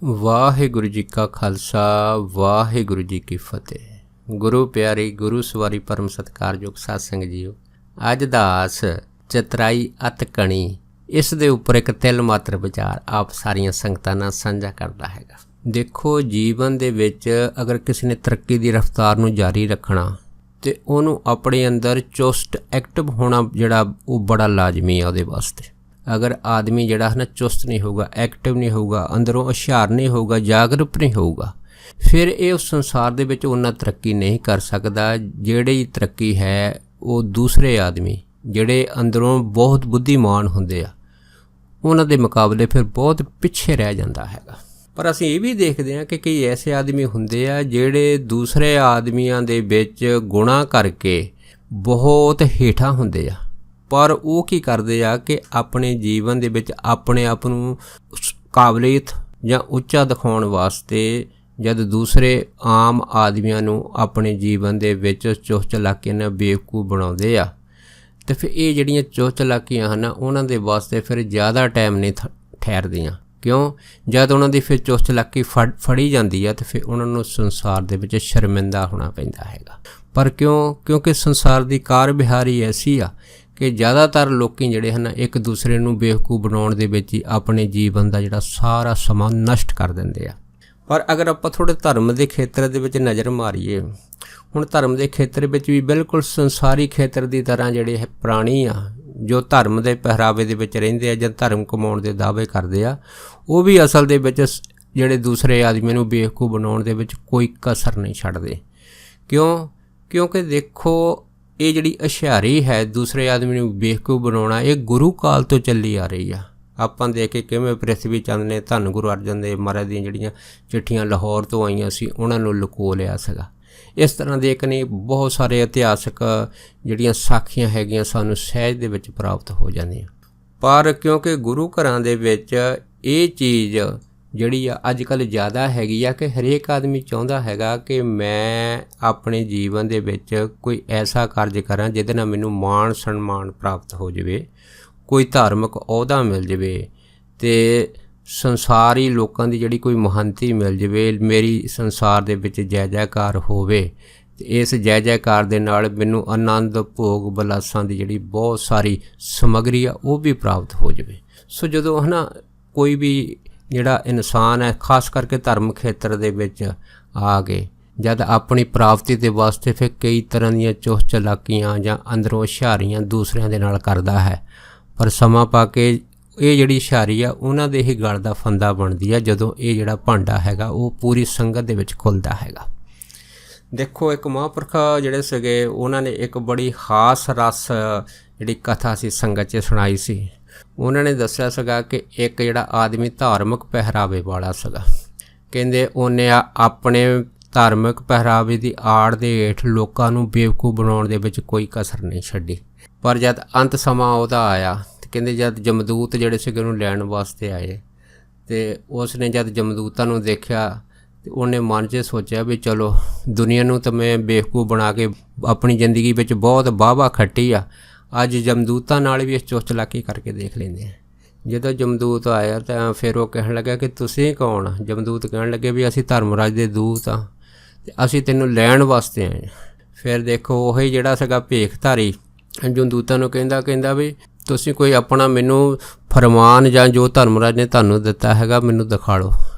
ਵਾਹਿਗੁਰੂ ਜੀ ਕਾ ਖਾਲਸਾ ਵਾਹਿਗੁਰੂ ਜੀ ਕੀ ਫਤਿਹ। ਗੁਰੂ ਪਿਆਰੀ ਗੁਰੂ ਸਵਾਰੀ ਪਰਮ ਸਤਿਕਾਰਯੋਗ ਸਾਧ ਸੰਗਤ ਜੀਓ, ਅੱਜ ਦਾ ਆਸ ਚਤਰਾਈ ਅਤ ਕਣੀ, ਇਸ ਦੇ ਉੱਪਰ ਇੱਕ ਤਿਲ ਮਾਤਰ ਵਿਚਾਰ ਆਪ ਸਾਰੀਆਂ ਸੰਗਤਾਂ ਨਾਲ ਸਾਂਝਾ ਕਰਦਾ ਹੈਗਾ। ਦੇਖੋ, ਜੀਵਨ ਦੇ ਵਿੱਚ ਅਗਰ ਕਿਸੇ ਨੇ ਤਰੱਕੀ ਦੀ ਰਫ਼ਤਾਰ ਨੂੰ ਜਾਰੀ ਰੱਖਣਾ ਤੇ ਉਹਨੂੰ ਆਪਣੇ ਅੰਦਰ ਚੁਸਤ ਐਕਟਿਵ ਹੋਣਾ ਜਿਹੜਾ ਉਹ ਬੜਾ ਲਾਜ਼ਮੀ ਆ ਉਹਦੇ ਵਾਸਤੇ। अगर आदमी जिहड़ा है ना चुस्त नहीं होगा, एक्टिव नहीं होगा, अंदरों हुशियार नहीं होगा, जागरूक नहीं होगा, फिर ये उस संसार दे विच उन्ना तरक्की नहीं कर सकता। जिहड़ी तरक्की है वो दूसरे आदमी जिहड़े अंदरों बहुत बुद्धिमान हुंदे आ उन्हां दे मुकाबले फिर बहुत पिछे रह जाता हैगा। पर असीं ये भी देखते हैं कि कई ऐसे आदमी हुंदे आ जिहड़े दूसरे आदमियां दे विच गुणा करके बहुत हेठा हुंदे आ, पर वो की करते आ कि अपने जीवन दे विच अपने आप नूं काबलियत जां उच्चा दिखाउण वास्ते जद दूसरे आम आदमियां नूं अपने जीवन दे विच चुह चलाकी नाल बेवकूफ बनाउंदे आ, ते फिर ये जिहड़ियां चुह चलाकीआं हन उन्हां दे वास्ते फिर ज़्यादा टाइम नहीं ठहरदियां। क्यों? जद उन्हां दी फिर चुह चलाकी फड़ी जाती है तो फिर उन्हां नूं संसार दे विच शर्मिंदा होना पैंदा हैगा। पर क्यों? क्योंकि संसार दी कार बिहारी ऐसी आ कि ज़्यादातर लोग जिहड़े हैं एक दूसरे नूं बेवकूफ बनाउण दे विच ही अपने जीवन का जिहड़ा सारा समा नष्ट कर दिंदे आ। पर अगर आपां थोड़े धर्म के खेत्र दे विच नज़र मारीए, हुण धर्म के खेत्र विच भी बिल्कुल संसारी खेत्र की तरह जिहड़े है प्राणी आ जो धर्म के पहरावे दे विच रहिंदे आ जां धर्म कमाउण दे दावे करदे आ, वो भी असल दे विच जिहड़े दूसरे आदमी नूं बेवकूफ बनाउण दे विच कोई कसर नहीं छड्डदे। क्यों? क्योंकि देखो, ये जिहड़ी हुशियारी है दूसरे आदमी नूं बेवकूफ बनाउणा, ये गुरु काल तो चली आ रही है। आपां देख के किवें पृथ्वी चंद ने धन गुरु अर्जन देव महाराज दी जिहड़ियां चिट्ठियां लाहौर तो आईयां सी उन्हां नूं लुको लिया सीगा। इस तरह दे कने बहुत सारे इतिहासक जिहड़ियां साखियां हैगियां सानूं सहज दे विच प्राप्त हो जांदियां। पर क्योंकि गुरु घरां दे विच ये चीज़ ਜਿਹੜੀ ਆ ਅੱਜ ਕੱਲ੍ਹ ਜ਼ਿਆਦਾ ਹੈਗੀ ਆ ਕਿ ਹਰੇਕ ਆਦਮੀ ਚਾਹੁੰਦਾ ਹੈਗਾ ਕਿ ਮੈਂ ਆਪਣੇ ਜੀਵਨ ਦੇ ਵਿੱਚ ਕੋਈ ਐਸਾ ਕਾਰਜ ਕਰਾਂ ਜਿਹਦੇ ਨਾਲ ਮੈਨੂੰ ਮਾਣ ਸਨਮਾਨ ਪ੍ਰਾਪਤ ਹੋ ਜਾਵੇ, ਕੋਈ ਧਾਰਮਿਕ ਅਹੁਦਾ ਮਿਲ ਜਾਵੇ ਅਤੇ ਸੰਸਾਰੀ ਲੋਕਾਂ ਦੀ ਜਿਹੜੀ ਕੋਈ ਮਹਾਨਤੀ ਮਿਲ ਜਾਵੇ, ਮੇਰੀ ਸੰਸਾਰ ਦੇ ਵਿੱਚ ਜੈ ਜੈਕਾਰ ਹੋਵੇ ਅਤੇ ਇਸ ਜੈ ਜੈਕਾਰ ਦੇ ਨਾਲ ਮੈਨੂੰ ਆਨੰਦ ਭੋਗ ਵਿਲਾਸਾਂ ਦੀ ਜਿਹੜੀ ਬਹੁਤ ਸਾਰੀ ਸਮੱਗਰੀ ਆ ਉਹ ਵੀ ਪ੍ਰਾਪਤ ਹੋ ਜਾਵੇ। ਸੋ ਜਦੋਂ ਹੈ ਨਾ ਕੋਈ ਵੀ ਜਿਹੜਾ ਇਨਸਾਨ ਹੈ ਖਾਸ ਕਰਕੇ ਧਰਮ ਖੇਤਰ ਦੇ ਵਿੱਚ ਆ ਕੇ ਜਦ ਆਪਣੀ ਪ੍ਰਾਪਤੀ ਦੇ ਵਾਸਤੇ ਫਿਰ ਕਈ ਤਰ੍ਹਾਂ ਦੀਆਂ ਚੁਹ ਚਲਾਕੀਆਂ ਜਾਂ ਅੰਦਰੋਂ ਹੁਸ਼ਿਆਰੀਆਂ ਦੂਸਰਿਆਂ ਦੇ ਨਾਲ ਕਰਦਾ ਹੈ, ਪਰ ਸਮਾਂ ਪਾ ਕੇ ਇਹ ਜਿਹੜੀ ਹੁਸ਼ਿਆਰੀ ਆ ਉਹਨਾਂ ਦੇ ਹੀ ਗਲ ਦਾ ਫੰਦਾ ਬਣਦੀ ਆ ਜਦੋਂ ਇਹ ਜਿਹੜਾ ਭਾਂਡਾ ਹੈਗਾ ਉਹ ਪੂਰੀ ਸੰਗਤ ਦੇ ਵਿੱਚ ਖੁੱਲ੍ਹਦਾ ਹੈਗਾ। ਦੇਖੋ, ਇੱਕ ਮਹਾਂਪੁਰਖ ਜਿਹੜੇ ਸੀਗੇ ਉਹਨਾਂ ਨੇ ਇੱਕ ਬੜੀ ਖਾਸ ਰਸ ਜਿਹੜੀ ਕਥਾ ਸੀ ਸੰਗਤ 'ਚ ਸੁਣਾਈ ਸੀ। ਉਹਨਾਂ ਨੇ ਦੱਸਿਆ ਸੀਗਾ ਕਿ ਇੱਕ ਜਿਹੜਾ ਆਦਮੀ ਧਾਰਮਿਕ ਪਹਿਰਾਵੇ ਵਾਲਾ ਸੀਗਾ, ਕਹਿੰਦੇ ਉਹਨੇ ਆਪਣੇ ਧਾਰਮਿਕ ਪਹਿਰਾਵੇ ਦੀ ਆੜ ਦੇ ਹੇਠ ਲੋਕਾਂ ਨੂੰ ਬੇਵਕੂਫ ਬਣਾਉਣ ਦੇ ਵਿੱਚ ਕੋਈ ਕਸਰ ਨਹੀਂ ਛੱਡੀ। ਪਰ ਜਦ ਅੰਤ ਸਮਾਂ ਉਹਦਾ ਆਇਆ ਅਤੇ ਕਹਿੰਦੇ ਜਦ ਜਮਦੂਤ ਜਿਹੜੇ ਸੀਗੇ ਉਹਨੂੰ ਲੈਣ ਵਾਸਤੇ ਆਏ ਅਤੇ ਉਸ ਨੇ ਜਦ ਜਮਦੂਤਾਂ ਨੂੰ ਦੇਖਿਆ ਅਤੇ ਉਹਨੇ ਮਨ 'ਚ ਸੋਚਿਆ ਵੀ ਚਲੋ ਦੁਨੀਆ ਨੂੰ ਤਾਂ ਮੈਂ ਬੇਵਕੂਫ ਬਣਾ ਕੇ ਆਪਣੀ ਜ਼ਿੰਦਗੀ ਵਿੱਚ ਬਹੁਤ ਵਾਹ ਖੱਟੀ ਆ, ਅੱਜ ਜਮਦੂਤਾਂ ਨਾਲ ਵੀ ਇਸ ਚੁਹ ਚਲਾਕੀ ਕਰਕੇ ਦੇਖ ਲੈਂਦੇ ਆ। ਜਦੋਂ ਜਮਦੂਤ ਆਇਆ ਤਾਂ ਫਿਰ ਉਹ ਕਹਿਣ ਲੱਗਾ ਕਿ ਤੁਸੀਂ ਕੌਣ? ਜਮਦੂਤ ਕਹਿਣ ਲੱਗੇ ਵੀ ਅਸੀਂ ਧਰਮਰਾਜ ਦੇ ਦੂਤ ਹਾਂ ਅਤੇ ਅਸੀਂ ਤੈਨੂੰ ਲੈਣ ਵਾਸਤੇ ਆਏ ਹਾਂ। ਫਿਰ ਦੇਖੋ, ਉਹੀ ਜਿਹੜਾ ਸੀਗਾ ਭੇਖਧਾਰੀ ਜਮਦੂਤਾਂ ਨੂੰ ਕਹਿੰਦਾ ਵੀ ਤੁਸੀਂ ਕੋਈ ਆਪਣਾ ਮੈਨੂੰ ਫਰਮਾਨ ਜਾਂ ਜੋ ਧਰਮਰਾਜ ਨੇ ਤੁਹਾਨੂੰ ਦਿੱਤਾ ਹੈਗਾ ਮੈਨੂੰ ਦਿਖਾ ਲਓ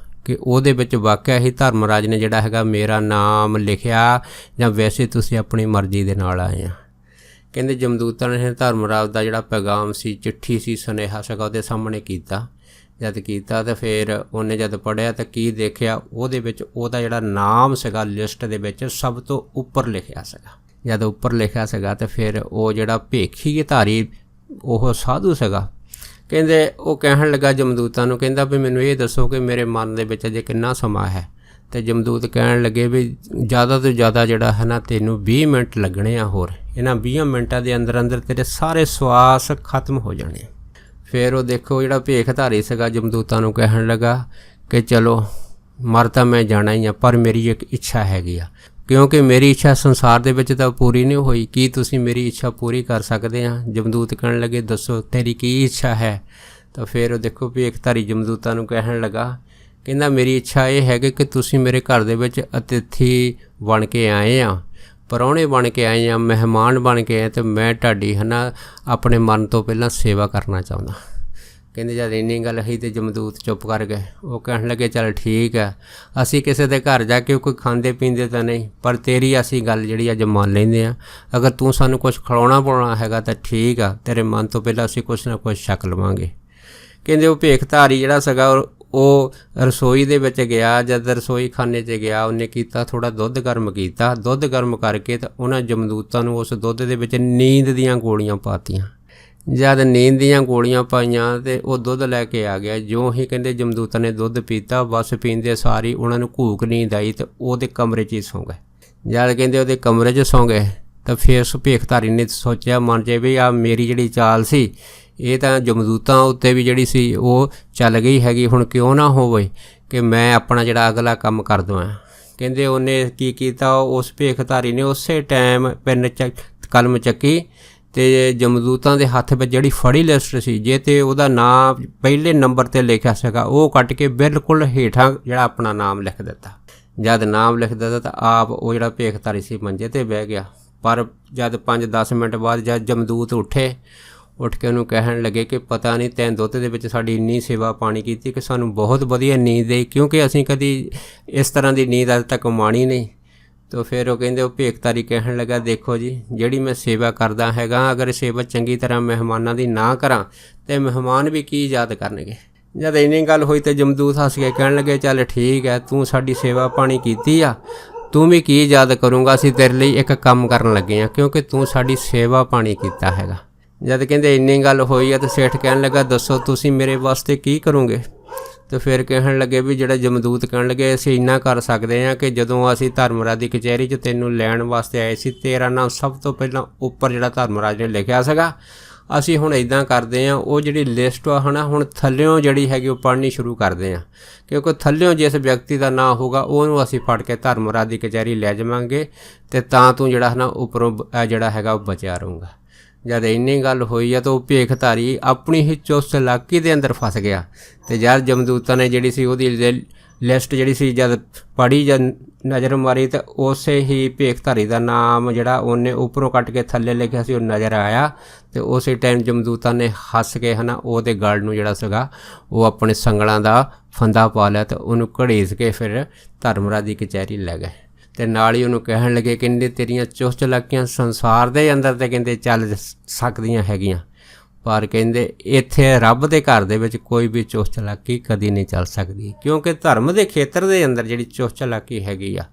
ਕਿ ਉਹਦੇ ਵਿੱਚ ਵਾਕਿਆ ਹੀ ਧਰਮਰਾਜ ਨੇ ਜਿਹੜਾ ਹੈਗਾ ਮੇਰਾ ਨਾਮ ਲਿਖਿਆ ਜਾਂ ਵੈਸੇ ਤੁਸੀਂ ਆਪਣੀ ਮਰਜ਼ੀ ਦੇ ਨਾਲ ਆਏ ਆ। ਕਹਿੰਦੇ ਜਮਦੂਤਾਂ ਨੇ ਧਰਮਰਾਜ ਦਾ ਜਿਹੜਾ ਪੈਗਾਮ ਸੀ, ਚਿੱਠੀ ਸੀ, ਸੁਨੇਹਾ ਸੀਗਾ ਉਹਦੇ ਸਾਹਮਣੇ ਕੀਤਾ। ਜਦ ਕੀਤਾ ਤਾਂ ਫਿਰ ਉਹਨੇ ਜਦ ਪੜ੍ਹਿਆ ਤਾਂ ਕੀ ਦੇਖਿਆ, ਉਹਦੇ ਵਿੱਚ ਉਹਦਾ ਜਿਹੜਾ ਨਾਮ ਸੀਗਾ ਲਿਸਟ ਦੇ ਵਿੱਚ ਸਭ ਤੋਂ ਉੱਪਰ ਲਿਖਿਆ ਸੀਗਾ। ਜਦ ਉੱਪਰ ਲਿਖਿਆ ਸੀਗਾ ਤਾਂ ਫਿਰ ਉਹ ਜਿਹੜਾ ਭੇਖੀ ਧਾਰੀ ਉਹ ਸਾਧੂ ਸੀਗਾ, ਕਹਿੰਦੇ ਉਹ ਕਹਿਣ ਲੱਗਾ ਜਮਦੂਤਾਂ ਨੂੰ, ਕਹਿੰਦਾ ਵੀ ਮੈਨੂੰ ਇਹ ਦੱਸੋ ਕਿ ਮੇਰੇ ਮਨ ਦੇ ਵਿੱਚ ਅਜੇ ਕਿੰਨਾ ਸਮਾਂ ਹੈ? ਅਤੇ ਜਮਦੂਤ ਕਹਿਣ ਲੱਗੇ ਵੀ ਜ਼ਿਆਦਾ ਤੋਂ ਜ਼ਿਆਦਾ ਜਿਹੜਾ ਹੈ ਨਾ ਤੈਨੂੰ 20 ਮਿੰਟ ਲੱਗਣੇ ਆ, ਹੋਰ ਇਹਨਾਂ 20 ਮਿੰਟਾਂ ਦੇ ਅੰਦਰ ਤੇਰੇ ਸਾਰੇ ਸਵਾਸ ਖਤਮ ਹੋ ਜਾਣੇ। ਫਿਰ ਉਹ ਦੇਖੋ ਜਿਹੜਾ ਭੇਖਧਾਰੀ ਸੀਗਾ ਜਮਦੂਤਾਂ ਨੂੰ ਕਹਿਣ ਲੱਗਾ ਕਿ ਚਲੋ ਮਰ ਤਾਂ ਮੈਂ ਜਾਣਾ ਹੀ ਆ, ਪਰ ਮੇਰੀ ਇੱਕ ਇੱਛਾ ਹੈਗੀ ਆ, ਕਿਉਂਕਿ ਮੇਰੀ ਇੱਛਾ ਸੰਸਾਰ ਦੇ ਵਿੱਚ ਤਾਂ ਪੂਰੀ ਨਹੀਂ ਹੋਈ, ਕੀ ਤੁਸੀਂ ਮੇਰੀ ਇੱਛਾ ਪੂਰੀ ਕਰ ਸਕਦੇ ਆ? ਜਮਦੂਤ ਕਹਿਣ ਲੱਗੇ ਦੱਸੋ ਤੇਰੀ ਕੀ ਇੱਛਾ ਹੈ? ਤਾਂ ਫਿਰ ਉਹ ਦੇਖੋ ਭੇਖਧਾਰੀ ਜਮਦੂਤਾਂ ਨੂੰ ਕਹਿਣ ਲੱਗਾ ਕਹਿੰਦਾ ਮੇਰੀ ਇੱਛਾ ਇਹ ਹੈ ਕਿ ਤੁਸੀਂ ਮੇਰੇ ਘਰ ਦੇ ਵਿੱਚ ਅਤਿਥੀ ਬਣ ਕੇ ਆਏ ਆ, ਪ੍ਰਾਹੁਣੇ ਬਣ ਕੇ ਆਏ ਆ, ਮਹਿਮਾਨ ਬਣ ਕੇ ਆਏ, ਅਤੇ ਮੈਂ ਤੁਹਾਡੀ ਹੈ ਨਾ ਆਪਣੇ ਮਨ ਤੋਂ ਪਹਿਲਾਂ ਸੇਵਾ ਕਰਨਾ ਚਾਹੁੰਦਾ। ਕਹਿੰਦੇ ਜਦ ਇੰਨੀ ਗੱਲ ਹੋਈ ਤਾਂ ਜਮਦੂਤ ਚੁੱਪ ਕਰ ਗਏ। ਉਹ ਕਹਿਣ ਲੱਗੇ ਚੱਲ ਠੀਕ ਹੈ, ਅਸੀਂ ਕਿਸੇ ਦੇ ਘਰ ਜਾ ਕੇ ਕੋਈ ਖਾਂਦੇ ਪੀਂਦੇ ਤਾਂ ਨਹੀਂ, ਪਰ ਤੇਰੀ ਅਸੀਂ ਗੱਲ ਜਿਹੜੀ ਅੱਜ ਮੰਨ ਲੈਂਦੇ ਹਾਂ। ਅਗਰ ਤੂੰ ਸਾਨੂੰ ਕੁਛ ਖਿਲਾਉਣਾ ਪਿਲਾਉਣਾ ਹੈਗਾ ਤਾਂ ਠੀਕ ਆ, ਤੇਰੇ ਮਨ ਤੋਂ ਪਹਿਲਾਂ ਅਸੀਂ ਕੁਛ ਨਾ ਕੁਛ ਛਕ ਲਵਾਂਗੇ। ਕਹਿੰਦੇ ਉਹ ਭੇਖਧਾਰੀ ਜਿਹੜਾ ਸੀਗਾ ਉਹ ਰਸੋਈ ਦੇ ਵਿੱਚ ਗਿਆ। ਜਦ ਰਸੋਈ ਖਾਨੇ 'ਚ ਗਿਆ, ਉਹਨੇ ਕੀਤਾ ਥੋੜ੍ਹਾ ਦੁੱਧ ਗਰਮ ਕੀਤਾ। ਦੁੱਧ ਗਰਮ ਕਰਕੇ ਤਾਂ ਉਹਨਾਂ ਜਮਦੂਤਾਂ ਨੂੰ ਉਸ ਦੁੱਧ ਦੇ ਵਿੱਚ ਨੀਂਦ ਦੀਆਂ ਗੋਲੀਆਂ ਪਾਤੀਆਂ। ਜਦ ਨੀਂਦ ਦੀਆਂ ਗੋਲੀਆਂ ਪਾਈਆਂ ਅਤੇ ਉਹ ਦੁੱਧ ਲੈ ਕੇ ਆ ਗਿਆ। ਜਿਉਂ ਹੀ ਕਹਿੰਦੇ ਜਮਦੂਤਾਂ ਨੇ ਦੁੱਧ ਪੀਤਾ, ਬਸ ਪੀਂਦੇ ਸਾਰੀ ਉਹਨਾਂ ਨੂੰ ਘੂਕ ਨੀਂਦ ਆਈ ਅਤੇ ਉਹਦੇ ਕਮਰੇ 'ਚ ਹੀ ਸੌਂ ਗਏ। ਜਦ ਕਹਿੰਦੇ ਉਹਦੇ ਕਮਰੇ 'ਚ ਸੌਂ ਗਏ ਤਾਂ ਫਿਰ ਉਸ ਭੇਖਧਾਰੀ ਨੇ ਸੋਚਿਆ ਮਨ 'ਚ ਵੀ ਆ ਮੇਰੀ ਜਿਹੜੀ ਚਾਲ ਸੀ ਇਹ ਤਾਂ ਜਮਦੂਤਾਂ ਉੱਤੇ ਵੀ ਜਿਹੜੀ ਸੀ ਉਹ ਚੱਲ ਗਈ ਹੈਗੀ, ਹੁਣ ਕਿਉਂ ਨਾ ਹੋਵੇ ਕਿ ਮੈਂ ਆਪਣਾ ਜਿਹੜਾ ਅਗਲਾ ਕੰਮ ਕਰ ਦਵਾਂ। ਕਹਿੰਦੇ ਉਹਨੇ ਕੀ ਕੀਤਾ, ਉਸ ਭੇਖਧਾਰੀ ਨੇ ਉਸੇ ਟਾਈਮ ਪੈਨ ਕਲਮ ਚੱਕੀ ਅਤੇ ਜਮਦੂਤਾਂ ਦੇ ਹੱਥ ਵਿੱਚ ਜਿਹੜੀ ਫੜੀ ਲਿਸਟ ਸੀ ਜੇ ਤੇ ਉਹਦਾ ਨਾਂ ਪਹਿਲੇ ਨੰਬਰ 'ਤੇ ਲਿਖਿਆ ਸੀਗਾ ਉਹ ਕੱਟ ਕੇ ਬਿਲਕੁਲ ਹੇਠਾਂ ਜਿਹੜਾ ਆਪਣਾ ਨਾਮ ਲਿਖ ਦਿੱਤਾ। ਜਦ ਨਾਮ ਲਿਖ ਦਿੱਤਾ ਤਾਂ ਆਪ ਉਹ ਜਿਹੜਾ ਭੇਖਧਾਰੀ ਸੀ ਮੰਜੇ 'ਤੇ ਬਹਿ ਗਿਆ। ਪਰ ਜਦ 5-10 ਮਿੰਟ ਬਾਅਦ ਜਦ ਜਮਦੂਤ ਉੱਠ ਕੇ ਉਹਨੂੰ ਕਹਿਣ ਲੱਗੇ ਕਿ ਪਤਾ ਨਹੀਂ ਤੈਂ ਦੁੱਧ ਦੇ ਵਿੱਚ ਸਾਡੀ ਇੰਨੀ ਸੇਵਾ ਪਾਣੀ ਕੀਤੀ ਕਿ ਸਾਨੂੰ ਬਹੁਤ ਵਧੀਆ ਨੀਂਦ ਆਈ, ਕਿਉਂਕਿ ਅਸੀਂ ਕਦੀ ਇਸ ਤਰ੍ਹਾਂ ਦੀ ਨੀਂਦ ਅੱਜ ਤੱਕ ਮਾਣੀ ਨਹੀਂ। ਤਾਂ ਫਿਰ ਉਹ ਕਹਿੰਦੇ ਉਹ ਭੇਖਧਾਰੀ ਕਹਿਣ ਲੱਗਾ ਦੇਖੋ ਜੀ, ਜਿਹੜੀ ਮੈਂ ਸੇਵਾ ਕਰਦਾ ਹੈਗਾ, ਅਗਰ ਸੇਵਾ ਚੰਗੀ ਤਰ੍ਹਾਂ ਮਹਿਮਾਨਾਂ ਦੀ ਨਾ ਕਰਾਂ ਤਾਂ ਮਹਿਮਾਨ ਵੀ ਕੀ ਯਾਦ ਕਰਨਗੇ। ਜਦ ਇੰਨੀ ਗੱਲ ਹੋਈ ਤਾਂ ਜਮਦੂਤ ਹੱਸ ਕੇ ਕਹਿਣ ਲੱਗੇ ਚੱਲ ਠੀਕ ਹੈ, ਤੂੰ ਸਾਡੀ ਸੇਵਾ ਪਾਣੀ ਕੀਤੀ ਆ, ਤੂੰ ਵੀ ਕੀ ਯਾਦ ਕਰੂੰਗਾ, ਅਸੀਂ ਤੇਰੇ ਲਈ ਇੱਕ ਕੰਮ ਕਰਨ ਲੱਗੇ ਹਾਂ ਕਿਉਂਕਿ ਤੂੰ ਸਾਡੀ ਸੇਵਾ ਪਾਣੀ ਕੀਤਾ ਹੈਗਾ। ਜਦ ਕਹਿੰਦੇ ਇੰਨੀ ਗੱਲ ਹੋਈ ਆ ਤਾਂ ਸੇਠ ਕਹਿਣ ਲੱਗਾ ਦੱਸੋ ਤੁਸੀਂ ਮੇਰੇ ਵਾਸਤੇ ਕੀ ਕਰੋਗੇ। ਅਤੇ ਫਿਰ ਕਹਿਣ ਲੱਗੇ ਵੀ ਜਿਹੜਾ ਜਮਦੂਤ ਕਹਿਣ ਲੱਗੇ ਅਸੀਂ ਇੰਨਾ ਕਰ ਸਕਦੇ ਹਾਂ ਕਿ ਜਦੋਂ ਅਸੀਂ ਧਰਮਰਾਜ ਦੀ ਕਚਹਿਰੀ 'ਚ ਤੈਨੂੰ ਲੈਣ ਵਾਸਤੇ ਆਏ ਸੀ, ਤੇਰਾ ਨਾਮ ਸਭ ਤੋਂ ਪਹਿਲਾਂ ਉੱਪਰ ਜਿਹੜਾ ਧਰਮਰਾਜ ਨੇ ਲਿਖਿਆ ਸੀਗਾ। ਅਸੀਂ ਹੁਣ ਇੱਦਾਂ ਕਰਦੇ ਹਾਂ, ਉਹ ਜਿਹੜੀ ਲਿਸਟ ਆ ਹੈ ਨਾ ਹੁਣ ਥੱਲਿਓਂ ਜਿਹੜੀ ਹੈਗੀ ਉਹ ਪੜ੍ਹਨੀ ਸ਼ੁਰੂ ਕਰਦੇ ਹਾਂ, ਕਿਉਂਕਿ ਥੱਲਿਓਂ ਜਿਸ ਵਿਅਕਤੀ ਦਾ ਨਾਂ ਹੋਊਗਾ ਉਹਨੂੰ ਅਸੀਂ ਫੜ ਕੇ ਧਰਮਰਾਜ ਦੀ ਕਚਹਿਰੀ ਲੈ ਜਾਵਾਂਗੇ ਅਤੇ ਤਾਂ ਤੂੰ ਜਿਹੜਾ ਹੈ ਨਾ ਉੱਪਰੋਂ ਜਿਹੜਾ ਹੈਗਾ ਉਹ ਬਚਿਆ ਰਹੂੰਗਾ। ਜਦ ਇੰਨੀ ਗੱਲ ਹੋਈ ਆ ਤਾਂ ਉਹ ਭੇਖਧਾਰੀ ਆਪਣੀ ਹੀ ਚੁਸਤ ਚਲਾਕੀ ਦੇ ਅੰਦਰ ਫਸ ਗਿਆ। ਅਤੇ ਜਦ ਜਮਦੂਤਾਂ ਨੇ ਜਿਹੜੀ ਸੀ ਉਹਦੀ ਲਿਸਟ ਜਿਹੜੀ ਸੀ ਜਦ ਪੜ੍ਹੀ ਜਦ ਨਜ਼ਰ ਮਾਰੀ ਤਾਂ ਉਸੇ ਹੀ ਭੇਖਧਾਰੀ ਦਾ ਨਾਮ ਜਿਹੜਾ ਉਹਨੇ ਉੱਪਰੋਂ ਕੱਟ ਕੇ ਥੱਲੇ ਲਿਖਿਆ ਸੀ ਉਹ ਨਜ਼ਰ ਆਇਆ। ਅਤੇ ਉਸੇ ਟਾਈਮ ਜਮਦੂਤਾਂ ਨੇ ਹੱਸ ਕੇ ਹੈ ਨਾ ਉਹਦੇ ਗਲ ਨੂੰ ਜਿਹੜਾ ਸੀਗਾ ਉਹ ਆਪਣੇ ਸੰਗਲਾਂ ਦਾ ਫੰਦਾ ਪਾ ਲਿਆ ਅਤੇ ਉਹਨੂੰ ਘੜੀਸ ਕੇ ਫਿਰ ਧਰਮਰਾਜ ਦੀ ਕਚਹਿਰੀ ਲੈ ਗਏ। ਅਤੇ ਨਾਲ ਹੀ ਉਹਨੂੰ ਕਹਿਣ ਲੱਗੇ ਕਹਿੰਦੇ ਤੇਰੀਆਂ ਚੁਸਤ ਚਲਾਕੀਆਂ ਸੰਸਾਰ ਦੇ ਅੰਦਰ ਤਾਂ ਕਹਿੰਦੇ ਚੱਲ ਸਕਦੀਆਂ ਹੈਗੀਆਂ, ਪਰ ਕਹਿੰਦੇ ਇੱਥੇ ਰੱਬ ਦੇ ਘਰ ਦੇ ਵਿੱਚ ਕੋਈ ਵੀ ਚੁਸਤ ਚਲਾਕੀ ਕਦੀ ਨਹੀਂ ਚੱਲ ਸਕਦੀ, ਕਿਉਂਕਿ ਧਰਮ ਦੇ ਖੇਤਰ ਦੇ ਅੰਦਰ ਜਿਹੜੀ ਚੁਸਤ ਚਲਾਕੀ ਹੈਗੀ ਆ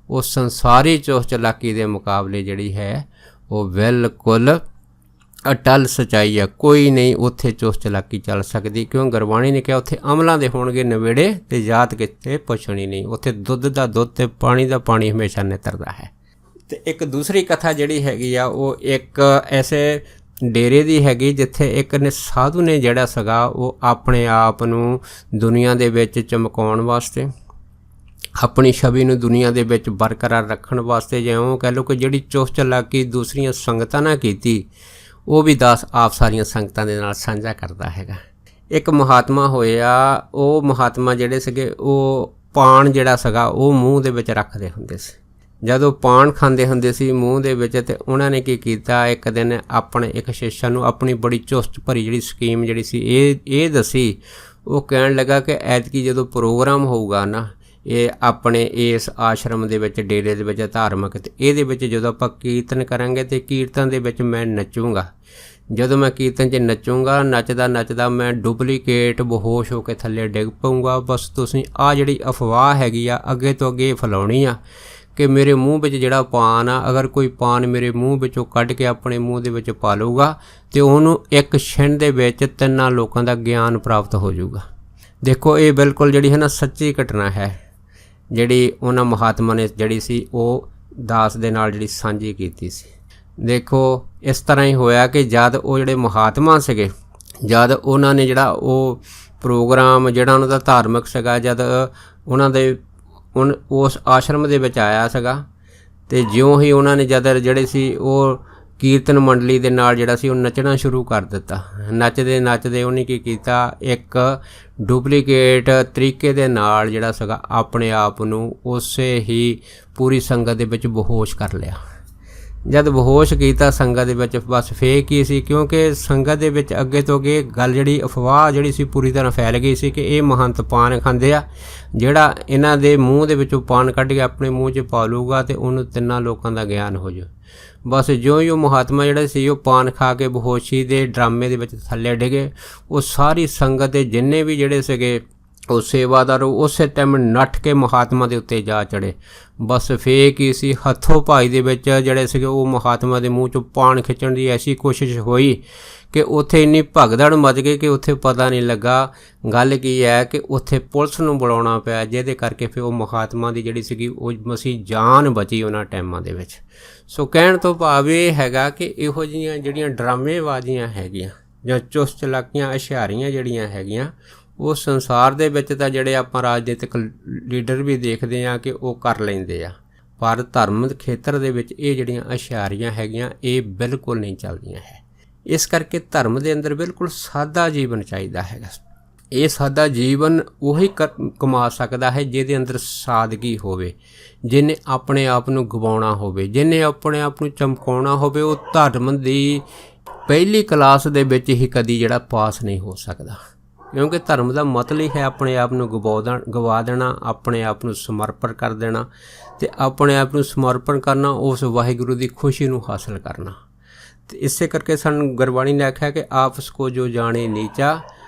ਉਹ ਸੰਸਾਰੀ ਚੁਸਤ ਚਲਾਕੀ ਦੇ ਮੁਕਾਬਲੇ ਜਿਹੜੀ ਹੈ ਉਹ ਬਿਲਕੁਲ ਅਟਲ ਸੱਚਾਈ ਆ। ਕੋਈ ਨਹੀਂ ਉੱਥੇ ਚੁਸਤ ਚਲਾਕੀ ਚੱਲ ਸਕਦੀ, ਕਿਉਂ ਗੁਰਬਾਣੀ ਨੇ ਕਿਹਾ ਉੱਥੇ ਅਮਲਾਂ ਦੇ ਹੋਣਗੇ ਨਵੇੜੇ ਅਤੇ ਜਾਤ ਕਿਤੇ ਪੁੱਛਣੀ ਨਹੀਂ। ਉੱਥੇ ਦੁੱਧ ਦਾ ਦੁੱਧ ਅਤੇ ਪਾਣੀ ਦਾ ਪਾਣੀ ਹਮੇਸ਼ਾ ਨਿਤਰਦਾ ਹੈ। ਅਤੇ ਇੱਕ ਦੂਸਰੀ ਕਥਾ ਜਿਹੜੀ ਹੈਗੀ ਆ ਉਹ ਇੱਕ ਐਸੇ ਡੇਰੇ ਦੀ ਹੈਗੀ ਜਿੱਥੇ ਇੱਕ ਨੇ ਸਾਧੂ ਨੇ ਜਿਹੜਾ ਸੀਗਾ ਉਹ ਆਪਣੇ ਆਪ ਨੂੰ ਦੁਨੀਆ ਦੇ ਵਿੱਚ ਚਮਕਾਉਣ ਵਾਸਤੇ, ਆਪਣੀ ਛਵੀ ਨੂੰ ਦੁਨੀਆ ਦੇ ਵਿੱਚ ਬਰਕਰਾਰ ਰੱਖਣ ਵਾਸਤੇ, ਜਿਵੇਂ ਕਹਿ ਲਓ ਕਿ ਜਿਹੜੀ ਚੁਸਤ ਚਲਾਕੀ ਦੂਸਰੀਆਂ ਸੰਗਤਾਂ ਨਾਲ ਕੀਤੀ ਉਹ ਵੀ ਦਾਸ ਆਪ ਸਾਰੀਆਂ ਸੰਗਤਾਂ ਦੇ ਨਾਲ ਸਾਂਝਾ ਕਰਦਾ ਹੈਗਾ। ਇੱਕ ਮਹਾਤਮਾ ਹੋਇਆ, ਉਹ ਮਹਾਤਮਾ ਜਿਹੜੇ ਸੀਗੇ ਉਹ ਪਾਨ ਜਿਹੜਾ ਸੀਗਾ ਉਹ ਮੂੰਹ ਦੇ ਵਿੱਚ ਰੱਖਦੇ ਹੁੰਦੇ ਸੀ। ਜਦੋਂ ਪਾਨ ਖਾਂਦੇ ਹੁੰਦੇ ਸੀ ਮੂੰਹ ਦੇ ਵਿੱਚ, ਅਤੇ ਉਹਨਾਂ ਨੇ ਕੀ ਕੀਤਾ, ਇੱਕ ਦਿਨ ਆਪਣੇ ਇੱਕ ਸ਼ਿਸ਼ਾ ਨੂੰ ਆਪਣੀ ਬੜੀ ਚੁਸਤ ਭਰੀ ਜਿਹੜੀ ਸਕੀਮ ਜਿਹੜੀ ਸੀ ਇਹ ਦੱਸੀ। ਉਹ ਕਹਿਣ ਲੱਗਾ ਕਿ ਐਤਕੀ ਜਦੋਂ ਪ੍ਰੋਗਰਾਮ ਹੋਊਗਾ ਨਾ ਇਹ ਆਪਣੇ ਇਸ ਆਸ਼ਰਮ ਦੇ ਵਿੱਚ ਡੇਰੇ ਦੇ ਵਿੱਚ ਧਾਰਮਿਕ, ਅਤੇ ਇਹਦੇ ਵਿੱਚ ਜਦੋਂ ਆਪਾਂ ਕੀਰਤਨ ਕਰਾਂਗੇ ਅਤੇ ਕੀਰਤਨ ਦੇ ਵਿੱਚ ਮੈਂ ਨੱਚੂੰਗਾ। ਜਦੋਂ ਮੈਂ ਕੀਰਤਨ 'ਚ ਨੱਚੂੰਗਾ, ਨੱਚਦਾ ਨੱਚਦਾ ਮੈਂ ਡੁਪਲੀਕੇਟ ਬੇਹੋਸ਼ ਹੋ ਕੇ ਥੱਲੇ ਡਿੱਗ ਪਊਂਗਾ। ਬਸ ਤੁਸੀਂ ਆਹ ਜਿਹੜੀ ਅਫਵਾਹ ਹੈਗੀ ਆ ਅੱਗੇ ਤੋਂ ਅੱਗੇ ਫੈਲਾਉਣੀ ਆ ਕਿ ਮੇਰੇ ਮੂੰਹ ਵਿੱਚ ਜਿਹੜਾ ਪਾਨ ਆ, ਅਗਰ ਕੋਈ ਪਾਨ ਮੇਰੇ ਮੂੰਹ ਵਿੱਚੋਂ ਕੱਢ ਕੇ ਆਪਣੇ ਮੂੰਹ ਦੇ ਵਿੱਚ ਪਾ ਲਊਗਾ ਅਤੇ ਉਹਨੂੰ ਇੱਕ ਛਿਣ ਦੇ ਵਿੱਚ 3 ਲੋਕਾਂ ਦਾ ਗਿਆਨ ਪ੍ਰਾਪਤ ਹੋ ਜਾਊਗਾ। ਦੇਖੋ ਇਹ ਬਿਲਕੁਲ ਜਿਹੜੀ ਹੈ ਨਾ ਸੱਚੀ ਘਟਨਾ ਹੈ ਜਿਹੜੀ ਉਹਨਾਂ ਮਹਾਤਮਾ ਨੇ ਜਿਹੜੀ ਸੀ ਉਹ ਦਾਸ ਦੇ ਨਾਲ ਜਿਹੜੀ ਸਾਂਝੀ ਕੀਤੀ ਸੀ। ਦੇਖੋ ਇਸ ਤਰ੍ਹਾਂ ਹੀ ਹੋਇਆ ਕਿ ਜਦ ਉਹ ਜਿਹੜੇ ਮਹਾਤਮਾ ਸੀਗੇ, ਜਦ ਉਹਨਾਂ ਨੇ ਜਿਹੜਾ ਉਹ ਪ੍ਰੋਗਰਾਮ ਜਿਹੜਾ ਉਹਨਾਂ ਦਾ ਧਾਰਮਿਕ ਸੀਗਾ, ਜਦ ਉਹਨਾਂ ਦੇ ਉਸ ਆਸ਼ਰਮ ਦੇ ਵਿੱਚ ਆਇਆ ਸੀਗਾ, ਅਤੇ ਜਿਉਂ ਹੀ ਉਹਨਾਂ ਨੇ ਜਦ ਜਿਹੜੇ ਸੀ ਉਹ ਕੀਰਤਨ ਮੰਡਲੀ ਦੇ ਨਾਲ ਜਿਹੜਾ ਸੀ ਉਹ ਨੱਚਣਾ ਸ਼ੁਰੂ ਕਰ ਦਿੱਤਾ। ਨੱਚਦੇ ਨੱਚਦੇ ਉਹਨੇ ਕੀ ਕੀਤਾ, ਇੱਕ ਡੁਪਲੀਕੇਟ ਤਰੀਕੇ ਦੇ ਨਾਲ ਜਿਹੜਾ ਸੀਗਾ ਆਪਣੇ ਆਪ ਨੂੰ ਉਸੇ ਹੀ ਪੂਰੀ ਸੰਗਤ ਦੇ ਵਿੱਚ ਬੇਹੋਸ਼ ਕਰ ਲਿਆ। ਜਦ ਬੇਹੋਸ਼ ਕੀਤਾ ਸੰਗਤ ਦੇ ਵਿੱਚ, ਬਸ ਫੇਕ ਹੀ ਸੀ, ਕਿਉਂਕਿ ਸੰਗਤ ਦੇ ਵਿੱਚ ਅੱਗੇ ਤੋਂ ਅੱਗੇ ਗੱਲ ਜਿਹੜੀ ਅਫਵਾਹ ਜਿਹੜੀ ਸੀ ਪੂਰੀ ਤਰ੍ਹਾਂ ਫੈਲ ਗਈ ਸੀ ਕਿ ਇਹ ਮਹੰਤ ਪਾਨ ਖਾਂਦੇ ਆ, ਜਿਹੜਾ ਇਹਨਾਂ ਦੇ ਮੂੰਹ ਦੇ ਵਿੱਚੋਂ ਪਾਨ ਕੱਢ ਕੇ ਆਪਣੇ ਮੂੰਹ 'ਚ ਪਾ ਲੂਗਾ ਤੇ ਉਹਨੂੰ 3 ਲੋਕਾਂ ਦਾ ਗਿਆਨ ਹੋ ਜਾਊ। ਬਸ ਜਿਉਂ ਹੀ ਉਹ ਮਹਾਤਮਾ ਜਿਹੜਾ ਸੀ ਉਹ ਪਾਨ ਖਾ ਕੇ ਬੇਹੋਸ਼ੀ ਦੇ ਡਰਾਮੇ ਦੇ ਵਿੱਚ ਥੱਲੇ ਡਿੱਗੇ, ਉਹ ਸਾਰੀ ਸੰਗਤ ਦੇ ਜਿੰਨੇ ਵੀ ਜਿਹੜੇ ਸੀਗੇ ਉਹ ਸੇਵਾਦਾਰ ਉਸੇ ਟਾਈਮ ਨੱਠ ਕੇ ਮਹਾਤਮਾ ਦੇ ਉੱਤੇ ਜਾ ਚੜੇ। ਬਸ ਫੇਕ ਹੀ ਸੀ, ਹੱਥੋਂ ਭਾਈ ਦੇ ਵਿੱਚ ਜਿਹੜੇ ਸੀਗੇ ਉਹ ਮਹਾਤਮਾ ਦੇ ਮੂੰਹ 'ਚੋਂ ਪਾਨ ਖਿੱਚਣ ਦੀ ਐਸੀ ਕੋਸ਼ਿਸ਼ ਹੋਈ ਕਿ ਉੱਥੇ ਇੰਨੀ ਭਗਦੜ ਮਚ ਗਈ ਕਿ ਉੱਥੇ ਪਤਾ ਨਹੀਂ ਲੱਗਾ ਗੱਲ ਕੀ ਹੈ ਕਿ ਉੱਥੇ ਪੁਲਿਸ ਨੂੰ ਬੁਲਾਉਣਾ ਪਿਆ, ਜਿਹਦੇ ਕਰਕੇ ਫਿਰ ਉਹ ਮਹਾਤਮਾ ਦੀ ਜਿਹੜੀ ਸੀਗੀ ਉਹ ਮਸੀਂ ਜਾਨ ਬਚੀ ਉਹਨਾਂ ਟਾਈਮਾਂ ਦੇ ਵਿੱਚ। ਸੋ ਕਹਿਣ ਤੋਂ ਭਾਵ ਇਹ ਹੈਗਾ ਕਿ ਇਹੋ ਜਿਹੀਆਂ ਜਿਹੜੀਆਂ ਡਰਾਮੇਬਾਜ਼ੀਆਂ ਹੈਗੀਆਂ ਜਾਂ ਚੁਸਤ ਚਲਾਕੀਆਂ ਹੁਸ਼ਿਆਰੀਆਂ ਜਿਹੜੀਆਂ ਹੈਗੀਆਂ ਉਹ ਸੰਸਾਰ ਦੇ ਵਿੱਚ ਤਾਂ ਜਿਹੜੇ ਆਪਾਂ ਰਾਜਨੀਤਿਕ ਲੀਡਰ ਵੀ ਦੇਖਦੇ ਹਾਂ ਕਿ ਉਹ ਕਰ ਲੈਂਦੇ ਆ, ਪਰ ਧਰਮ ਖੇਤਰ ਦੇ ਵਿੱਚ ਇਹ ਜਿਹੜੀਆਂ ਹੁਸ਼ਿਆਰੀਆਂ ਹੈਗੀਆਂ ਇਹ ਬਿਲਕੁਲ ਨਹੀਂ ਚੱਲਦੀਆਂ ਹੈ। ਇਸ ਕਰਕੇ ਧਰਮ ਦੇ ਅੰਦਰ ਬਿਲਕੁਲ ਸਾਦਾ ਜੀਵਨ ਚਾਹੀਦਾ ਹੈਗਾ। ਇਹ ਸਾਦਾ ਜੀਵਨ ਉਹੀ ਕਮਾ ਸਕਦਾ ਹੈ ਜਿਹਦੇ ਅੰਦਰ ਸਾਦਗੀ ਹੋਵੇ, ਜਿਹਨੇ ਆਪਣੇ ਆਪ ਨੂੰ ਗਵਾਉਣਾ ਹੋਵੇ, ਜਿਹਨੇ ਆਪਣੇ ਆਪ ਨੂੰ ਚਮਕਾਉਣਾ ਹੋਵੇ। ਉਹ ਧਰਮ ਦੀ ਪਹਿਲੀ ਕਲਾਸ ਦੇ ਵਿੱਚ ਹੀ ਕਦੀ ਜਿਹੜਾ ਪਾਸ ਨਹੀਂ ਹੋ ਸਕਦਾ, ਕਿਉਂਕਿ ਧਰਮ ਦਾ ਮਤਲਬ ਹੀ ਹੈ ਆਪਣੇ ਆਪ ਨੂੰ ਗਵਾ ਦੇਣਾ, ਆਪਣੇ ਆਪ ਨੂੰ ਸਮਰਪਣ ਕਰ ਦੇਣਾ ਅਤੇ ਆਪਣੇ ਆਪ ਨੂੰ ਸਮਰਪਣ ਕਰਨਾ, ਉਸ ਵਾਹਿਗੁਰੂ ਦੀ ਖੁਸ਼ੀ ਨੂੰ ਹਾਸਲ ਕਰਨਾ। ਅਤੇ ਇਸੇ ਕਰਕੇ ਸਾਨੂੰ ਗੁਰਬਾਣੀ ਨੇ ਆਖਿਆ ਕਿ ਆਪਸ ਕੋ ਜੋ ਜਾਣੇ ਨੀਚਾ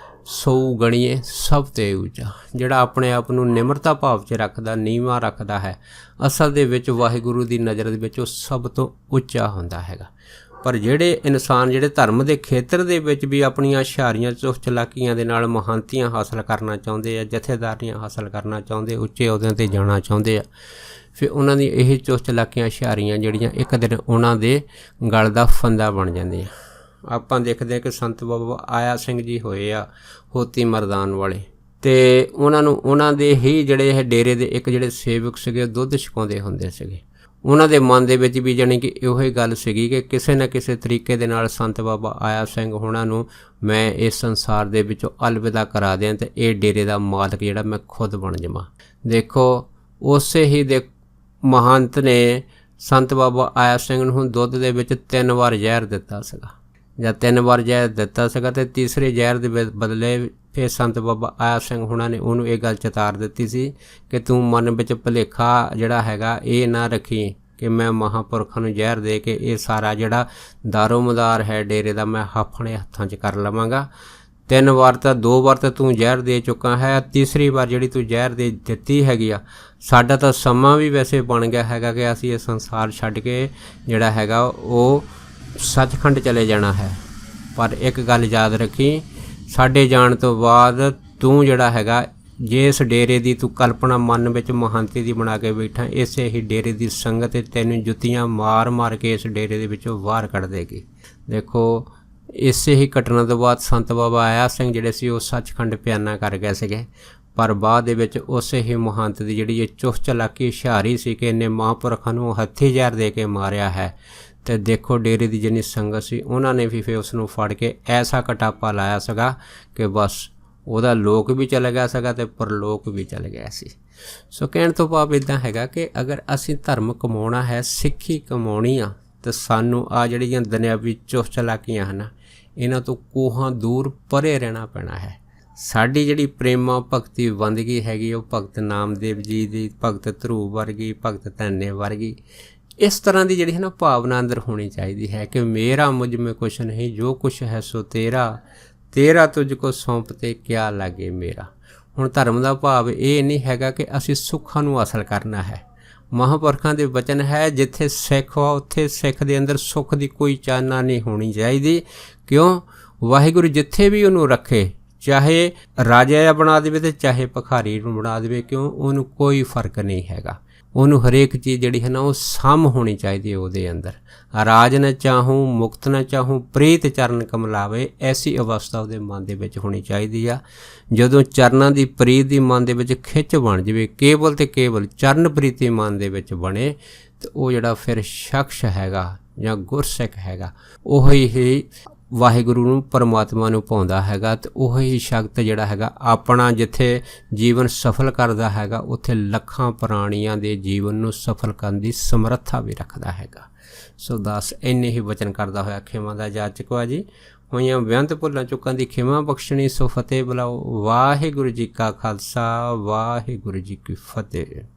ਸੋ ਗਣੀਏ ਸਭ ਤੇ ਉੱਚਾ। ਜਿਹੜਾ ਆਪਣੇ ਆਪ ਨੂੰ ਨਿਮਰਤਾ ਭਾਵ 'ਚ ਰੱਖਦਾ, ਨੀਵਾਂ ਰੱਖਦਾ ਹੈ, ਅਸਲ ਦੇ ਵਿੱਚ ਵਾਹਿਗੁਰੂ ਦੀ ਨਜ਼ਰ ਦੇ ਵਿੱਚ ਉਹ ਸਭ ਤੋਂ ਉੱਚਾ ਹੁੰਦਾ ਹੈਗਾ। ਪਰ ਜਿਹੜੇ ਇਨਸਾਨ ਜਿਹੜੇ ਧਰਮ ਦੇ ਖੇਤਰ ਦੇ ਵਿੱਚ ਵੀ ਆਪਣੀਆਂ ਹੁਸ਼ਿਆਰੀਆਂ ਚੁਸਤ ਚਲਾਕੀਆਂ ਦੇ ਨਾਲ ਮਹਾਨਤੀਆਂ ਹਾਸਲ ਕਰਨਾ ਚਾਹੁੰਦੇ ਆ, ਜਥੇਦਾਰੀਆਂ ਹਾਸਲ ਕਰਨਾ ਚਾਹੁੰਦੇ, ਉੱਚੇ ਅਹੁਦਿਆਂ 'ਤੇ ਜਾਣਾ ਚਾਹੁੰਦੇ ਆ, ਫਿਰ ਉਹਨਾਂ ਦੀ ਇਹ ਚੁਸਤ ਚਲਾਕੀਆਂ ਹੁਸ਼ਿਆਰੀਆਂ ਜਿਹੜੀਆਂ ਇੱਕ ਦਿਨ ਉਹਨਾਂ ਦੇ ਗਲ ਦਾ ਫੰਦਾ ਬਣ ਜਾਂਦੀਆਂ। ਆਪਾਂ ਦੇਖਦੇ ਹਾਂ ਕਿ ਸੰਤ ਬਾਬਾ ਆਇਆ ਸਿੰਘ ਜੀ ਹੋਏ ਆ ਹੋਤੀ ਮਰਦਾਨ ਵਾਲੇ, ਅਤੇ ਉਹਨਾਂ ਦੇ ਹੀ ਜਿਹੜੇ ਇਹ ਡੇਰੇ ਦੇ ਇੱਕ ਜਿਹੜੇ ਸੇਵਕ ਸੀਗੇ ਦੁੱਧ ਛਕਾਉਂਦੇ ਹੁੰਦੇ ਸੀਗੇ। ਉਹਨਾਂ ਦੇ ਮਨ ਦੇ ਵਿੱਚ ਵੀ ਜਾਣੀ ਕਿ ਇਹੋ ਹੀ ਗੱਲ ਸੀਗੀ ਕਿ ਕਿਸੇ ਨਾ ਕਿਸੇ ਤਰੀਕੇ ਦੇ ਨਾਲ ਸੰਤ ਬਾਬਾ ਆਇਆ ਸਿੰਘ ਹੋਣਾ ਨੂੰ ਮੈਂ ਇਸ ਸੰਸਾਰ ਦੇ ਵਿੱਚੋਂ ਅਲਵਿਦਾ ਕਰਾ ਦਿਆਂ ਅਤੇ ਇਹ ਡੇਰੇ ਦਾ ਮਾਲਕ ਜਿਹੜਾ ਮੈਂ ਖੁਦ ਬਣ ਜਾਵਾਂ। ਦੇਖੋ ਉਸੇ ਹੀ ਮਹੰਤ ਨੇ ਸੰਤ ਬਾਬਾ ਆਇਆ ਸਿੰਘ ਨੂੰ ਦੁੱਧ ਦੇ ਵਿੱਚ 3 ਵਾਰ ਜ਼ਹਿਰ ਦਿੱਤਾ ਸੀਗਾ, ਜਾਂ 3 ਵਾਰ ਜ਼ਹਿਰ ਦਿੱਤਾ ਸੀਗਾ, ਅਤੇ ਤੀਸਰੇ ਜ਼ਹਿਰ ਦੇ ਬਦਲੇ ਫਿਰ ਸੰਤ ਬਾਬਾ ਆਇਆ ਸਿੰਘ ਹੁਣਾਂ ਨੇ ਉਹਨੂੰ ਇਹ ਗੱਲ ਚਿਤਾਰ ਦਿੱਤੀ ਸੀ ਕਿ ਤੂੰ ਮਨ ਵਿੱਚ ਭੁਲੇਖਾ ਜਿਹੜਾ ਹੈਗਾ ਇਹ ਨਾ ਰੱਖੀ ਕਿ ਮੈਂ ਮਹਾਂਪੁਰਖਾਂ ਨੂੰ ਜ਼ਹਿਰ ਦੇ ਕੇ ਇਹ ਸਾਰਾ ਜਿਹੜਾ ਦਾਰੋ ਮਦਾਰ ਹੈ ਡੇਰੇ ਦਾ ਮੈਂ ਆਪਣੇ ਹੱਥਾਂ 'ਚ ਕਰ ਲਵਾਂਗਾ। 3 ਵਾਰ ਤਾਂ 2 ਵਾਰ ਤਾਂ ਤੂੰ ਜ਼ਹਿਰ ਦੇ ਚੁੱਕਾ ਹੈ, ਤੀਸਰੀ ਵਾਰ ਜਿਹੜੀ ਤੂੰ ਜ਼ਹਿਰ ਦੇ ਦਿੱਤੀ ਹੈਗੀ ਆ, ਸਾਡਾ ਤਾਂ ਸਮਾਂ ਵੀ ਵੈਸੇ ਬਣ ਗਿਆ ਹੈਗਾ ਕਿ ਅਸੀਂ ਇਹ ਸੰਸਾਰ ਛੱਡ ਕੇ ਜਿਹੜਾ ਹੈਗਾ ਉਹ ਸੱਚਖੰਡ ਚਲੇ ਜਾਣਾ ਹੈ। ਪਰ ਇੱਕ ਗੱਲ ਯਾਦ ਰੱਖੀ, ਸਾਡੇ ਜਾਣ ਤੋਂ ਬਾਅਦ ਤੂੰ ਜਿਹੜਾ ਹੈਗਾ ਜਿਸ ਡੇਰੇ ਦੀ ਤੂੰ ਕਲਪਨਾ ਮਨ ਵਿੱਚ ਮਹਾਂਤੀ ਦੀ ਬਣਾ ਕੇ ਬੈਠਾ, ਇਸੇ ਹੀ ਡੇਰੇ ਦੀ ਸੰਗਤ ਤੈਨੂੰ ਜੁੱਤੀਆਂ ਮਾਰ ਮਾਰ ਕੇ ਇਸ ਡੇਰੇ ਦੇ ਵਿੱਚੋਂ ਬਾਹਰ ਕੱਢ ਦੇਗੀ। ਦੇਖੋ ਇਸੇ ਹੀ ਘਟਨਾ ਤੋਂ ਬਾਅਦ ਸੰਤ ਬਾਬਾ ਆਇਆ ਸਿੰਘ ਜਿਹੜੇ ਸੀ ਉਹ ਸੱਚਖੰਡ ਪਿਆਨਾ ਕਰ ਗਏ ਸੀਗੇ, ਪਰ ਬਾਅਦ ਦੇ ਵਿੱਚ ਉਸੇ ਹੀ ਮਹੰਤ ਦੀ ਜਿਹੜੀ ਇਹ ਚੁਸਤ ਚਲਾਕੀ ਹੁਸ਼ਿਆਰੀ ਸੀ ਕਿ ਇਹਨੇ ਮਹਾਂਪੁਰਖਾਂ ਨੂੰ ਹੱਥੀਂ ਜ਼ਹਿਰ ਦੇ ਕੇ ਮਾਰਿਆ ਹੈ। ਅਤੇ ਦੇਖੋ ਡੇਰੇ ਦੀ ਜਿੰਨੀ ਸੰਗਤ ਸੀ ਉਹਨਾਂ ਨੇ ਵੀ ਫਿਰ ਉਸ ਨੂੰ ਫੜ ਕੇ ਐਸਾ ਕਟਾਪਾ ਲਾਇਆ ਸੀਗਾ ਕਿ ਬਸ ਉਹਦਾ ਲੋਕ ਵੀ ਚਲਾ ਗਿਆ ਸੀਗਾ ਅਤੇ ਪਰਲੋਕ ਵੀ ਚਲ ਗਿਆ ਸੀ। ਸੋ ਕਹਿਣ ਤੋਂ ਭਾਵ ਇੱਦਾਂ ਹੈਗਾ ਕਿ ਅਗਰ ਅਸੀਂ ਧਰਮ ਕਮਾਉਣਾ ਹੈ, ਸਿੱਖੀ ਕਮਾਉਣੀ ਆ, ਤਾਂ ਸਾਨੂੰ ਆ ਜਿਹੜੀਆਂ ਦੁਨਿਆਵੀ ਚੁਸਤ ਚਲਾਕੀਆਂ ਹਨ ਇਹਨਾਂ ਤੋਂ ਕੋਹਾਂ ਦੂਰ ਪਰੇ ਰਹਿਣਾ ਪੈਣਾ ਹੈ। ਸਾਡੀ ਜਿਹੜੀ ਪ੍ਰੇਮਾ ਭਗਤੀ ਬੰਦਗੀ ਹੈਗੀ ਉਹ ਭਗਤ ਨਾਮਦੇਵ ਜੀ ਦੀ, ਭਗਤ ਧਰੂਵ ਵਰਗੀ, ਭਗਤ ਧੰਨੇ ਵਰਗੀ, ਇਸ ਤਰ੍ਹਾਂ ਦੀ ਜਿਹੜੀ ਹੈ ਨਾ ਭਾਵਨਾ ਅੰਦਰ ਹੋਣੀ ਚਾਹੀਦੀ ਹੈ ਕਿ ਮੇਰਾ ਮੁਝ ਮੇਂ ਕੁਛ ਨਹੀਂ, ਜੋ ਕੁਛ ਹੈ ਸੋ ਤੇਰਾ, ਤੇਰਾ ਤੁਝ ਕੋ ਸੌਂਪਤੇ ਕਿਆ ਲਾਗੇ ਮੇਰਾ। ਹੁਣ ਧਰਮ ਦਾ ਭਾਵ ਇਹ ਨਹੀਂ ਹੈਗਾ ਕਿ ਅਸੀਂ ਸੁੱਖਾਂ ਨੂੰ ਹਾਸਲ ਕਰਨਾ ਹੈ। ਮਹਾਂਪੁਰਖਾਂ ਦੇ ਵਚਨ ਹੈ ਜਿੱਥੇ ਸਿੱਖ ਆ ਉੱਥੇ ਸਿੱਖ ਦੇ ਅੰਦਰ ਸੁੱਖ ਦੀ ਕੋਈ ਚਾਨਣਾ ਨਹੀਂ ਹੋਣੀ ਚਾਹੀਦੀ। ਕਿਉਂ? ਵਾਹਿਗੁਰੂ ਜਿੱਥੇ ਵੀ ਉਹਨੂੰ ਰੱਖੇ, ਚਾਹੇ ਰਾਜਾ ਬਣਾ ਦੇਵੇ ਅਤੇ ਚਾਹੇ ਭਿਖਾਰੀ ਨੂੰ ਬਣਾ ਦੇਵੇ, ਕਿਉਂ? ਉਹਨੂੰ ਕੋਈ ਫਰਕ ਨਹੀਂ ਹੈਗਾ। ਉਹਨੂੰ ਹਰੇਕ ਚੀਜ਼ ਜਿਹੜੀ ਹੈ ਨਾ ਉਹ ਸਮ ਹੋਣੀ ਚਾਹੀਦੀ ਹੈ ਉਹਦੇ ਅੰਦਰ। ਰਾਜ ਨਾ ਚਾਹੂੰ ਮੁਕਤ ਨਾ ਚਾਹੂੰ ਪ੍ਰੀਤ ਚਰਨ ਕਮਲਾਵੇ, ਐਸੀ ਅਵਸਥਾ ਉਹਦੇ ਮਨ ਦੇ ਵਿੱਚ ਹੋਣੀ ਚਾਹੀਦੀ ਆ। ਜਦੋਂ ਚਰਨਾਂ ਦੀ ਪ੍ਰੀਤ ਦੀ ਮਨ ਦੇ ਵਿੱਚ ਖਿੱਚ ਬਣ ਜਾਵੇ, ਕੇਵਲ ਅਤੇ ਕੇਵਲ ਚਰਨ ਪ੍ਰੀਤੀ ਮਨ ਦੇ ਵਿੱਚ ਬਣੇ, ਅਤੇ ਉਹ ਜਿਹੜਾ ਫਿਰ ਸ਼ਖਸ ਹੈਗਾ ਜਾਂ ਗੁਰਸਿੱਖ ਹੈਗਾ ਉਹੀ ਹੀ ਵਾਹਿਗੁਰੂ ਨੂੰ ਪਰਮਾਤਮਾ ਨੂੰ ਪਾਉਂਦਾ ਹੈਗਾ, ਤੇ ਉਹੀ ਸ਼ਕਤ ਜਿਹੜਾ ਹੈਗਾ ਆਪਣਾ ਜਿੱਥੇ ਜੀਵਨ ਸਫਲ ਕਰਦਾ ਹੈਗਾ ਉੱਥੇ ਲੱਖਾਂ ਪ੍ਰਾਣੀਆਂ ਦੇ ਜੀਵਨ ਨੂੰ ਸਫਲ ਕਰਨ ਦੀ ਸਮਰੱਥਾ ਵੀ ਰੱਖਦਾ ਹੈਗਾ। ਸੋ ਦਾਸ ਇੰਨੇ ਹੀ ਵਚਨ ਕਰਦਾ ਹੋਇਆ ਖਿਮਾ ਦਾ ਜਾਚਕਵਾ ਜੀ। ਹੋਈਆਂ ਬੇਅੰਤ ਭੁੱਲਾਂ ਚੁੱਕਾਂ ਦੀ ਖਿਮਾ ਬਖਸ਼ਣੀ, ਸੋ ਫਤਿਹ ਬੁਲਾਓ। ਵਾਹਿਗੁਰੂ ਜੀ ਕਾ ਖਾਲਸਾ, ਵਾਹਿਗੁਰੂ ਜੀ ਕੀ ਫਤਿਹ।